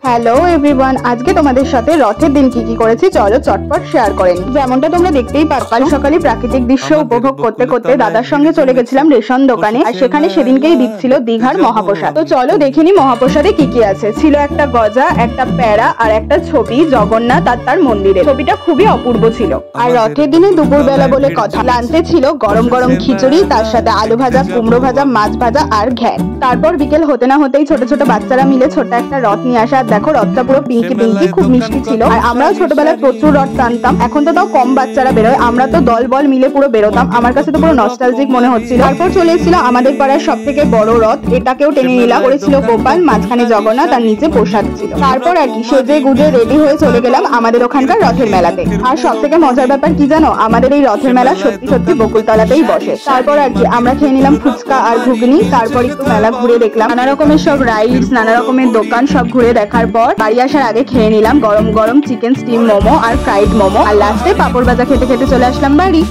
Hello everyone, আজকে তোমাদের সাথে রথের দিন কি কি করেছি চলো চটপট শেয়ার করে নিই। যেমনটা তোমরা দেখতেই পাচ্ছ, সকালে প্রাকৃতিক দৃশ্য উপভোগ করতে করতে দাদার সঙ্গে চলে গেছিলাম রেশন দোকানে, আর সেখানে সেদিনকেই দিচ্ছিল দীঘার মহাপ্রসাদ। তো চলো দেখে নি মহাপ্রসাদে কি কি আছে। ছিল একটা গজা, একটা প্যারা আর একটা ছবি জগন্নাথ আর তার মন্দিরে। ছবিটা খুবই অপূর্ব ছিল। আর রথের দিনে দুপুরবেলা বলে কথা, লাঞ্চে ছিল গরম গরম খিচুড়ি, তার সাথে আলু ভাজা, কুমড়ো ভাজা, মাছ ভাজা আর ঘ্যাট। তারপর বিকেল হতে না হতেই ছোট ছোট বাচ্চারা মিলে ছোট একটা রথ নিয়ে আসা। দেখো রথটা পুরো পিঙ্কি পিঙ্কি, খুব মিষ্টি ছিল। আর আমরাও ছোটবেলায় প্রচুর রথ টানতাম। এখন তো তাও কম বাচ্চারা বেরোয়, আমরা তো দল বল মিলে পুরো বেরোতাম। আমার কাছে তো পুরো নস্টালজিক মনে হচ্ছিল। তারপর চলে এসেছিল আমাদের পাড়ার সব থেকে বড় রথ, এটাকেও টেনে নিলাম। করেছিল গোপাল, মাঝখানে জগন্নাথ আর নিচে প্রসাদ ছিল। তারপর আর কি সেজে গুজে রেডি হয়ে চলে গেলাম আমাদের ওখানকার রথের মেলাতে। আর সব থেকে মজার ব্যাপার কি জানো, আমাদের এই রথের মেলা সত্যি সত্যি বকুলতলাতেই বসে। তারপর আর কি আমরা খেয়ে নিলাম ফুচকা আর ঘুগনি। তারপর একটু মেলা ঘুরে দেখলাম, নানা রকমের সব রাইডস, নানা রকমের দোকান সব ঘুরে দেখার পর বাড়ি আসার আগে খেয়ে নিলাম গরম গরম চিকেন স্টিম মোমো আর ফ্রাইড মোমো, আর লাস্টে পাপড় ভাজা খেতে খেতে চলে আসলাম বাড়ি।